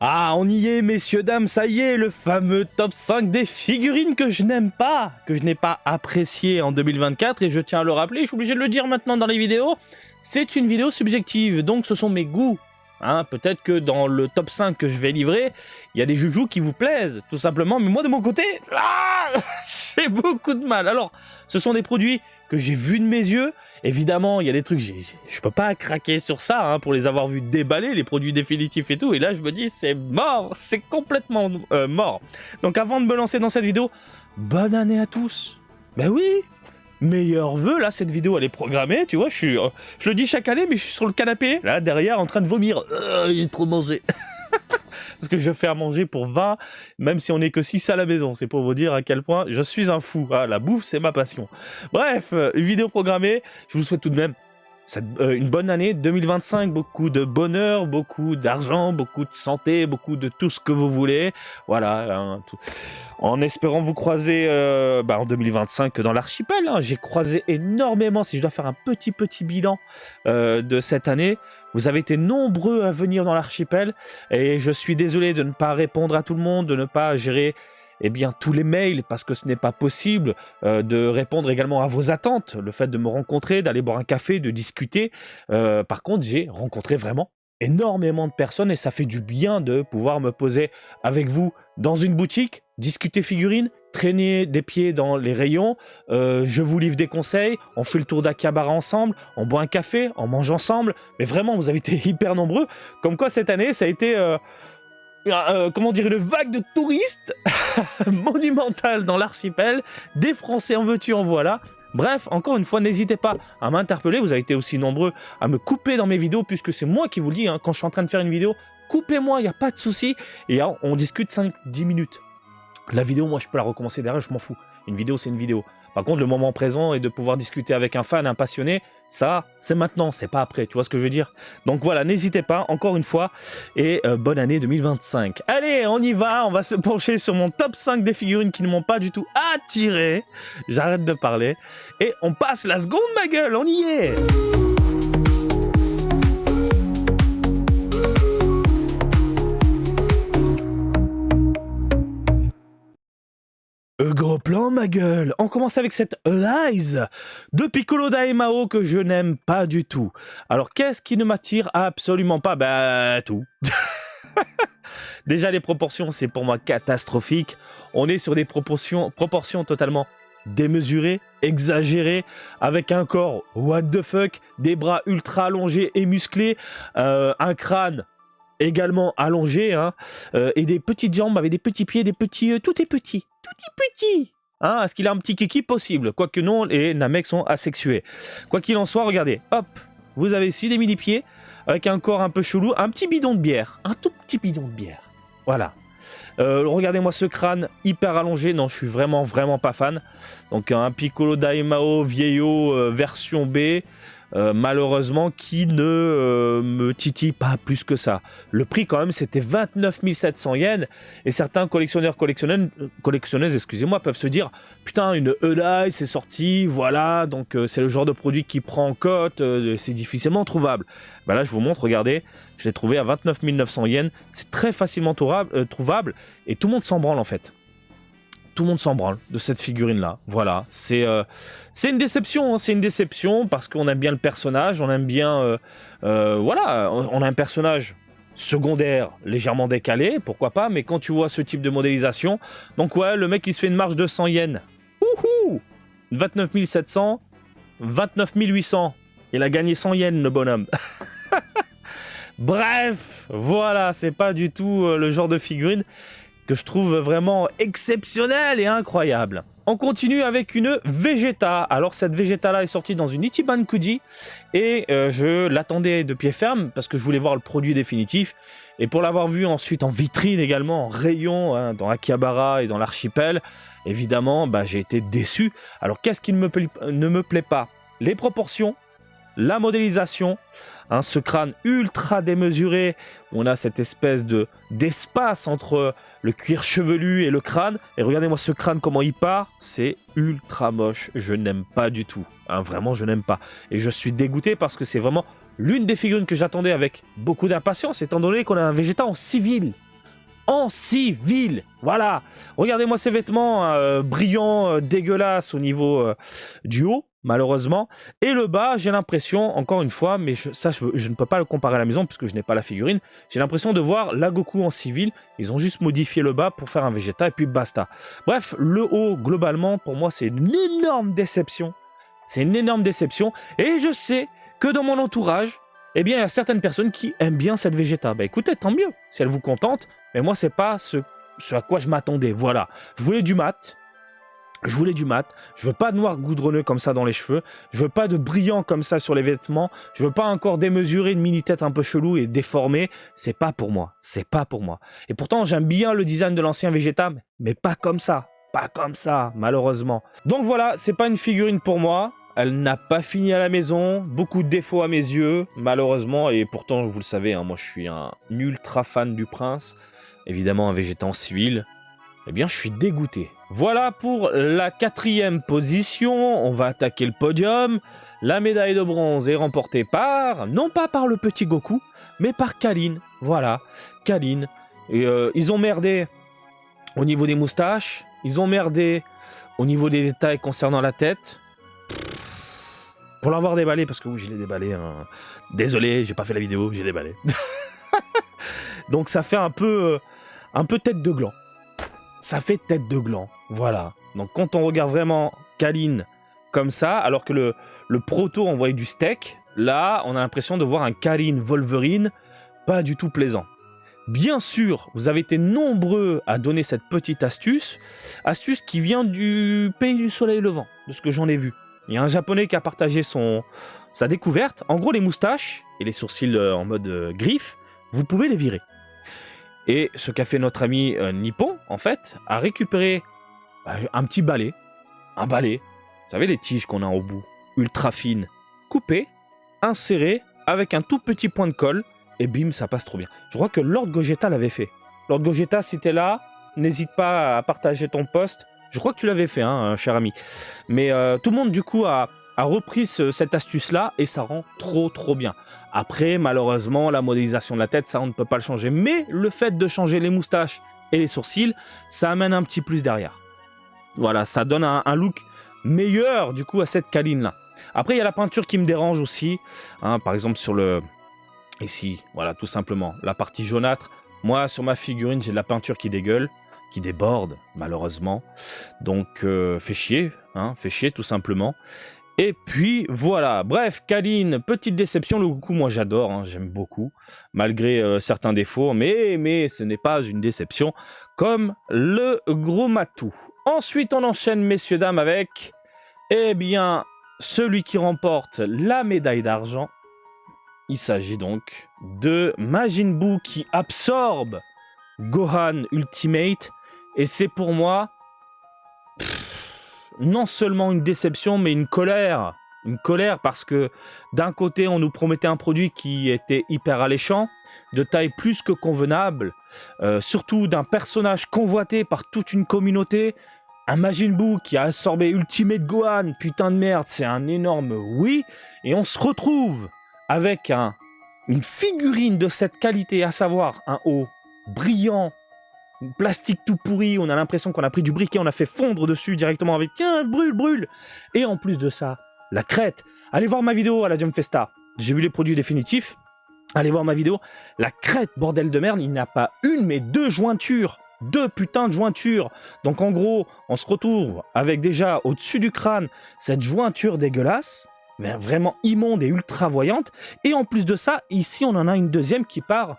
Ah, on y est, messieurs, dames, ça y est, le fameux top 5 des figurines que je n'aime pas, que je n'ai pas apprécié en 2024, et je tiens à le rappeler, je suis obligé de le dire maintenant dans les vidéos, c'est une vidéo subjective, donc ce sont mes goûts. Hein, peut-être que dans le top 5 que je vais livrer, il y a des joujoux qui vous plaisent, tout simplement, mais moi de mon côté, j'ai beaucoup de mal. Alors, ce sont des produits que j'ai vus de mes yeux. Évidemment, il y a des trucs, je peux pas craquer sur ça, hein, pour les avoir vus déballer, les produits définitifs et tout. Et là, je me dis, c'est mort, c'est complètement mort. Donc avant de me lancer dans cette vidéo, bonne année à tous. Ben oui, meilleurs vœux, là, cette vidéo, elle est programmée, tu vois, je le dis chaque année, mais je suis sur le canapé, là, derrière, en train de vomir. J'ai trop mangé. Parce que je fais à manger pour 20, même si on n'est que 6 à la maison. C'est pour vous dire à quel point je suis un fou. Ah, la bouffe, c'est ma passion. Bref, une vidéo programmée. Je vous souhaite tout de même une bonne année 2025. Beaucoup de bonheur, beaucoup d'argent, beaucoup de santé, beaucoup de tout ce que vous voulez. Voilà. Hein, tout. En espérant vous croiser en 2025 dans l'archipel. Hein. J'ai croisé énormément, si je dois faire un petit bilan de cette année. Vous avez été nombreux à venir dans l'archipel et je suis désolé de ne pas répondre à tout le monde, de ne pas gérer tous les mails parce que ce n'est pas possible, de répondre également à vos attentes, le fait de me rencontrer, d'aller boire un café, de discuter. Par contre, j'ai rencontré vraiment énormément de personnes et ça fait du bien de pouvoir me poser avec vous dans une boutique, discuter figurines, traîner des pieds dans les rayons, je vous livre des conseils, on fait le tour d'Akihabara ensemble, on boit un café, on mange ensemble, mais vraiment vous avez été hyper nombreux, comme quoi cette année ça a été, comment dire, une vague de touristes monumentale dans l'archipel, des Français en veux-tu en voilà. Bref, encore une fois, n'hésitez pas à m'interpeller, vous avez été aussi nombreux à me couper dans mes vidéos, puisque c'est moi qui vous le dis, hein, quand je suis en train de faire une vidéo, coupez-moi, il n'y a pas de souci, et alors, on discute 5-10 minutes. La vidéo, moi, je peux la recommencer derrière, je m'en fous. Une vidéo, c'est une vidéo. Par contre, le moment présent et de pouvoir discuter avec un fan, un passionné, ça, c'est maintenant, c'est pas après, tu vois ce que je veux dire? Donc voilà, n'hésitez pas, encore une fois, et bonne année 2025. Allez, on y va, on va se pencher sur mon top 5 des figurines qui ne m'ont pas du tout attiré. J'arrête de parler, et on passe la seconde, ma gueule, on y est! Gros plan, ma gueule. On commence avec cette Alize de Piccolo Daimao que je n'aime pas du tout. Alors, qu'est-ce qui ne m'attire absolument pas? Bah, tout. Déjà, les proportions, c'est pour moi catastrophique. On est sur des proportions totalement démesurées, exagérées, avec un corps what the fuck, des bras ultra allongés et musclés, un crâne également allongé, hein, et des petites jambes avec des petits pieds, des petits... tout est petit. Hein, est-ce qu'il a un petit kiki possible? Quoique non, les Namek sont asexués. Quoi qu'il en soit, regardez, hop, vous avez ici des mini-pieds, avec un corps un peu chelou, un petit bidon de bière, un tout petit bidon de bière. Voilà. Regardez-moi ce crâne hyper allongé, non, je suis vraiment pas fan. Donc un Piccolo Daimao vieillot version B, malheureusement qui ne me titille pas plus que ça. Le prix quand même c'était 29 700 yens et certains collectionneuses excusez-moi, peuvent se dire putain une Eudai c'est sorti, voilà, donc c'est le genre de produit qui prend en cote, c'est difficilement trouvable. Bah là je vous montre, regardez, je l'ai trouvé à 29 900 yens, c'est très facilement trouvable et tout le monde s'en branle en fait. Tout le monde s'en branle de cette figurine-là. Voilà, c'est une déception, hein, c'est une déception parce qu'on aime bien le personnage, on aime bien... voilà, on a un personnage secondaire légèrement décalé, pourquoi pas, mais quand tu vois ce type de modélisation, donc ouais, le mec il se fait une marge de 100 yens. Ouhou 29 700, 29 800. Il a gagné 100 yens, le bonhomme. Bref, voilà, c'est pas du tout le genre de figurine que je trouve vraiment exceptionnel et incroyable. On continue avec une Vegeta. Alors cette Vegeta là est sortie dans une Ichiban Kuji et je l'attendais de pied ferme parce que je voulais voir le produit définitif et pour l'avoir vu ensuite en vitrine également, en rayon, hein, dans Akihabara et dans l'archipel, évidemment bah, j'ai été déçu. Alors qu'est-ce qui ne me plaît pas? Les proportions, la modélisation, hein, ce crâne ultra démesuré, on a cette espèce d'espace entre le cuir chevelu et le crâne, et regardez-moi ce crâne comment il part, c'est ultra moche, je n'aime pas du tout, hein, vraiment je n'aime pas, et je suis dégoûté parce que c'est vraiment l'une des figurines que j'attendais avec beaucoup d'impatience, étant donné qu'on a un Vegeta en civil, en civil. Voilà. Regardez-moi ces vêtements brillants, dégueulasses au niveau du haut, malheureusement. Et le bas, j'ai l'impression, encore une fois, mais je ne peux pas le comparer à la maison puisque je n'ai pas la figurine, j'ai l'impression de voir la Goku en civil. Ils ont juste modifié le bas pour faire un Vegeta et puis basta. Bref, le haut, globalement, pour moi, c'est une énorme déception. C'est une énorme déception. Et je sais que dans mon entourage, eh bien, il y a certaines personnes qui aiment bien cette Vegeta. Bah écoutez, tant mieux, si elle vous contente. Mais moi, c'est pas ce à quoi je m'attendais. Voilà. Je voulais du mat. Je voulais du mat. Je veux pas de noir goudronneux comme ça dans les cheveux. Je veux pas de brillant comme ça sur les vêtements. Je veux pas encore démesurer une mini-tête un peu chelou et déformée. C'est pas pour moi. C'est pas pour moi. Et pourtant, j'aime bien le design de l'ancien Vegeta, mais pas comme ça. Pas comme ça, malheureusement. Donc voilà, c'est pas une figurine pour moi. Elle n'a pas fini à la maison. Beaucoup de défauts à mes yeux, malheureusement. Et pourtant, vous le savez, hein, moi je suis un ultra fan du prince. Évidemment, un Vegeta en civil. Eh bien, je suis dégoûté. Voilà pour la 4e position. On va attaquer le podium. La médaille de bronze est remportée par, non pas par le petit Goku, mais par Kalin. Voilà, Kalin. Et, ils ont merdé au niveau des moustaches. Ils ont merdé au niveau des détails concernant la tête. Pour l'avoir déballé, parce que oui, je l'ai déballé. Hein. Désolé, j'ai pas fait la vidéo, j'ai déballé. Donc ça fait un peu tête de gland. Ça fait tête de gland, voilà. Donc quand on regarde vraiment Kalin comme ça, alors que le proto envoyait du steak, là, on a l'impression de voir un Kalin Wolverine pas du tout plaisant. Bien sûr, vous avez été nombreux à donner cette petite astuce qui vient du pays du soleil levant, de ce que j'en ai vu. Il y a un japonais qui a partagé sa découverte. En gros, les moustaches et les sourcils en mode griffe, vous pouvez les virer. Et ce qu'a fait notre ami Nippon, en fait, a récupéré un petit balai, un balai, vous savez les tiges qu'on a au bout, ultra fines, coupées, insérées avec un tout petit point de colle, et bim, ça passe trop bien. Je crois que Lord Gogeta l'avait fait. Lord Gogeta, si t'es là, n'hésite pas à partager ton post. Je crois que tu l'avais fait, hein, cher ami. Mais tout le monde, du coup, a repris cette astuce-là, et ça rend trop bien. Après, malheureusement, la modélisation de la tête, ça, on ne peut pas le changer. Mais le fait de changer les moustaches et les sourcils, ça amène un petit plus derrière. Voilà, ça donne un look meilleur, du coup, à cette Kalin-là. Après, il y a la peinture qui me dérange aussi. Hein, par exemple, sur le... Ici, voilà, tout simplement. La partie jaunâtre. Moi, sur ma figurine, j'ai de la peinture qui dégueule, qui déborde, malheureusement. Donc, fait chier, tout simplement. Et puis, voilà. Bref, Kalin, petite déception. Le Goku, moi, j'adore, hein, j'aime beaucoup. Malgré certains défauts, mais ce n'est pas une déception comme le gros matou. Ensuite, on enchaîne, messieurs, dames, avec, eh bien, celui qui remporte la médaille d'argent. Il s'agit donc de Majin Buu qui absorbe Gohan Ultimate. Et c'est pour moi non seulement une déception, mais une colère. Une colère parce que d'un côté, on nous promettait un produit qui était hyper alléchant, de taille plus que convenable, surtout d'un personnage convoité par toute une communauté. Un Majin Buu qui a absorbé Ultimate Gohan, putain de merde, c'est un énorme oui. Et on se retrouve avec une figurine de cette qualité, à savoir un haut brillant, plastique tout pourri, on a l'impression qu'on a pris du briquet, on a fait fondre dessus directement avec tiens, brûle. Et en plus de ça, la crête. Allez voir ma vidéo à la Jump Festa. J'ai vu les produits définitifs. Allez voir ma vidéo. La crête, bordel de merde, il n'y a pas une mais 2 jointures. 2 putains de jointures. Donc en gros, on se retrouve avec déjà au-dessus du crâne cette jointure dégueulasse, vraiment immonde et ultra voyante. Et en plus de ça, ici on en a une deuxième qui part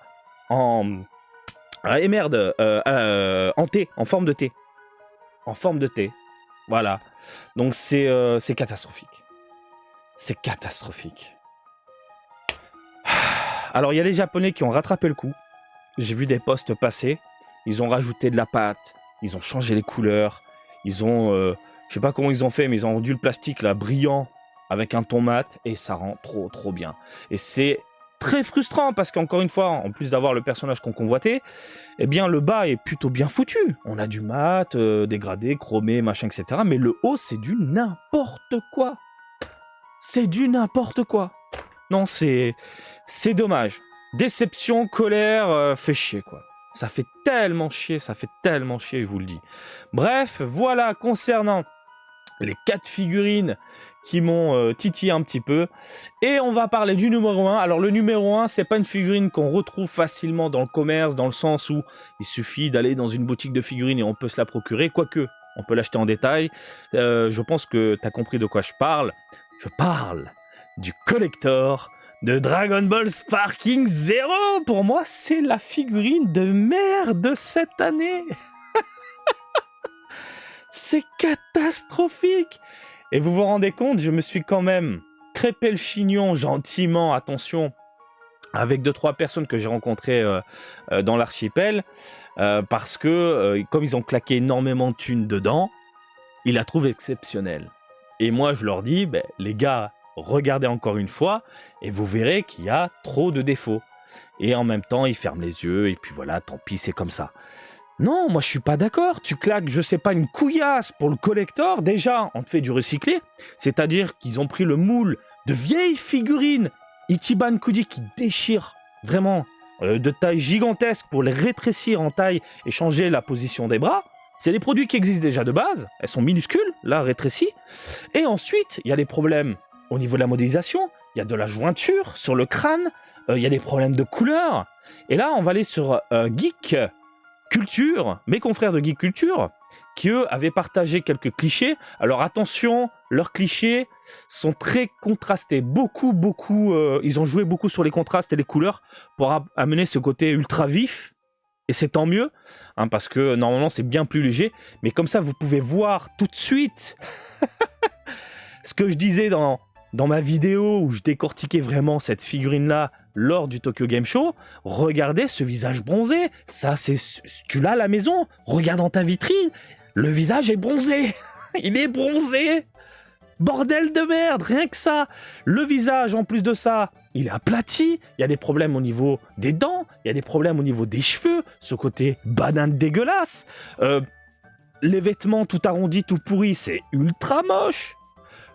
en... et merde, en T, en forme de T. En forme de T. Voilà. Donc c'est catastrophique. C'est catastrophique. Alors il y a les Japonais qui ont rattrapé le coup. J'ai vu des posts passer. Ils ont rajouté de la pâte. Ils ont changé les couleurs. Ils ont... je sais pas comment ils ont fait, mais ils ont rendu le plastique là brillant avec un ton mat. Et ça rend trop bien. Et c'est très frustrant parce qu'encore une fois, en plus d'avoir le personnage qu'on convoitait, eh bien le bas est plutôt bien foutu. On a du mat, dégradé, chromé, machin, etc. Mais le haut, c'est du n'importe quoi. C'est du n'importe quoi. Non, c'est dommage. Déception, colère, fait chier, quoi. Ça fait tellement chier, je vous le dis. Bref, voilà, concernant les 4 figurines qui m'ont titillé un petit peu. Et on va parler du numéro 1. Alors le numéro 1, c'est pas une figurine qu'on retrouve facilement dans le commerce, dans le sens où il suffit d'aller dans une boutique de figurines et on peut se la procurer, quoique on peut l'acheter en détail. Je pense que tu as compris de quoi je parle. Je parle du collector de Dragon Ball Sparking Zero. Pour moi, c'est la figurine de merde de cette année. C'est catastrophique. Et vous vous rendez compte, je me suis quand même crêpé le chignon gentiment, attention, avec 2-3 personnes que j'ai rencontrées dans l'archipel, parce que comme ils ont claqué énormément de thunes dedans, ils la trouvent exceptionnelle. Et moi, je leur dis, les gars, regardez encore une fois, et vous verrez qu'il y a trop de défauts. Et en même temps, ils ferment les yeux, et puis voilà, tant pis, c'est comme ça. Non, moi je suis pas d'accord. Tu claques, je sais pas, une couillasse pour le collector. Déjà, on te fait du recyclé. C'est-à-dire qu'ils ont pris le moule de vieilles figurines Ichiban Kuji qui déchirent vraiment de taille gigantesque pour les rétrécir en taille et changer la position des bras. C'est des produits qui existent déjà de base. Elles sont minuscules, là, rétrécies. Et ensuite, il y a des problèmes au niveau de la modélisation. Il y a de la jointure sur le crâne. Il y a des problèmes de couleur. Et là, on va aller sur Geek Culture, mes confrères de Geek Culture, qui eux avaient partagé quelques clichés. Alors attention, leurs clichés sont très contrastés. Beaucoup, ils ont joué beaucoup sur les contrastes et les couleurs pour amener ce côté ultra vif. Et c'est tant mieux, hein, parce que normalement c'est bien plus léger. Mais comme ça, vous pouvez voir tout de suite ce que je disais dans ma vidéo où je décortiquais vraiment cette figurine-là lors du Tokyo Game Show. Regardez ce visage bronzé. Ça, tu l'as à la maison. Regarde dans ta vitrine. Le visage est bronzé. Il est bronzé. Bordel de merde, rien que ça. Le visage, en plus de ça, il est aplati. Il y a des problèmes au niveau des dents. Il y a des problèmes au niveau des cheveux. Ce côté banane dégueulasse. Les vêtements tout arrondis, tout pourris, c'est ultra moche.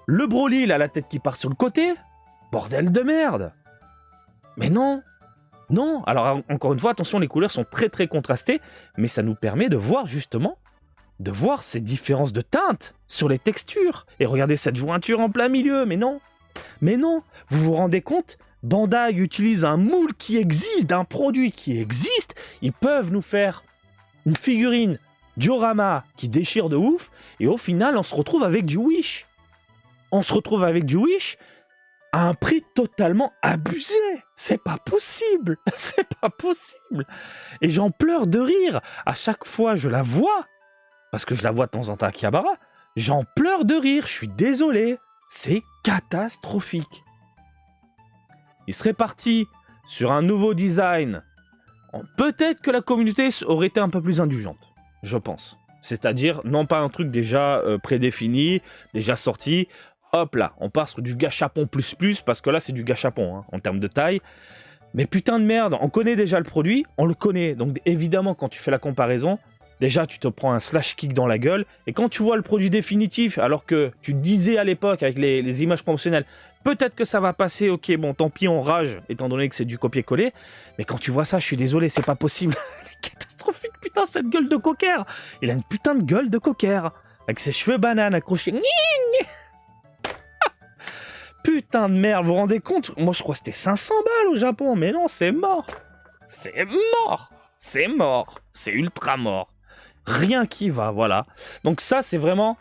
Le Broly, il a la tête qui part sur le côté. Bordel de merde. Mais non. Non. Alors, encore une fois, attention, les couleurs sont très très contrastées, mais ça nous permet de voir justement, ces différences de teintes sur les textures. Et regardez cette jointure en plein milieu. Mais non. Mais non. Vous vous rendez compte ? Bandai utilise un moule qui existe, d'un produit qui existe. Ils peuvent nous faire une figurine diorama qui déchire de ouf, et au final, on se retrouve avec du Wish. On se retrouve avec du Wish à un prix totalement abusé. C'est pas possible. C'est pas possible. Et j'en pleure de rire. À chaque fois, je la vois, parce que je la vois de temps en temps à Akihabara, j'en pleure de rire. Je suis désolé. C'est catastrophique. Il serait parti sur un nouveau design. Peut-être que la communauté aurait été un peu plus indulgente, je pense. C'est-à-dire, non pas un truc déjà prédéfini, déjà sorti. Hop là, on part sur du gâchapon plus, parce que là c'est du gâchapon, hein, en termes de taille. Mais putain de merde, on connaît déjà le produit, on le connaît. Donc évidemment, quand tu fais la comparaison, déjà tu te prends un slash kick dans la gueule. Et quand tu vois le produit définitif, alors que tu disais à l'époque avec les images promotionnelles, peut-être que ça va passer, ok, bon, tant pis, on rage, étant donné que c'est du copier-coller. Mais quand tu vois ça, je suis désolé, c'est pas possible. Catastrophique, putain, cette gueule de cocker. Il a une putain de gueule de cocker. Avec ses cheveux bananes accrochés. Putain de merde, vous vous rendez compte? Moi, je crois que c'était 500 balles au Japon. Mais non, c'est mort. C'est mort. C'est mort. C'est ultra mort. Rien qui va, voilà. Donc ça, c'est vraiment...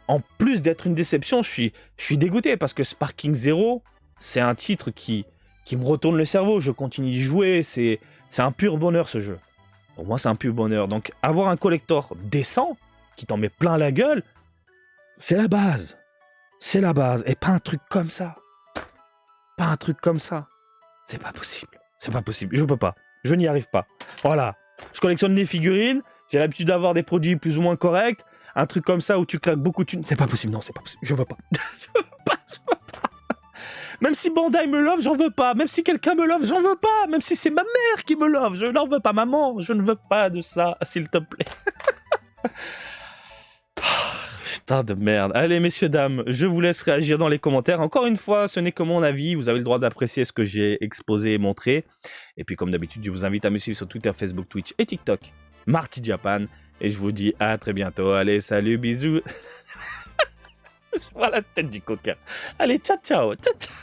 En plus d'être une déception, je suis dégoûté parce que Sparking Zero, c'est un titre qui me retourne le cerveau. Je continue d'y jouer. C'est un pur bonheur, ce jeu. Pour moi, c'est un pur bonheur. Donc, avoir un collector décent, qui t'en met plein la gueule, c'est la base. C'est la base. Et pas un truc comme ça. Pas un truc comme ça. C'est pas possible. C'est pas possible. Je peux pas. Je n'y arrive pas. Voilà. Je collectionne les figurines. J'ai l'habitude d'avoir des produits plus ou moins corrects. Un truc comme ça où tu claques beaucoup de thunes. C'est pas possible. Non, c'est pas possible. Je veux pas. Je veux pas. Même si Bandai me love, j'en veux pas. Même si quelqu'un me love, j'en veux pas. Même si c'est ma mère qui me love, je n'en veux pas. Maman, je ne veux pas de ça, s'il te plaît. Putain de merde. Allez, messieurs, dames, je vous laisse réagir dans les commentaires. Encore une fois, ce n'est que mon avis. Vous avez le droit d'apprécier ce que j'ai exposé et montré. Et puis, comme d'habitude, je vous invite à me suivre sur Twitter, Facebook, Twitch et TikTok. Marty Japan. Et je vous dis à très bientôt. Allez, salut, bisous. Je vois la tête du coquin. Allez, ciao, ciao. Ciao, ciao.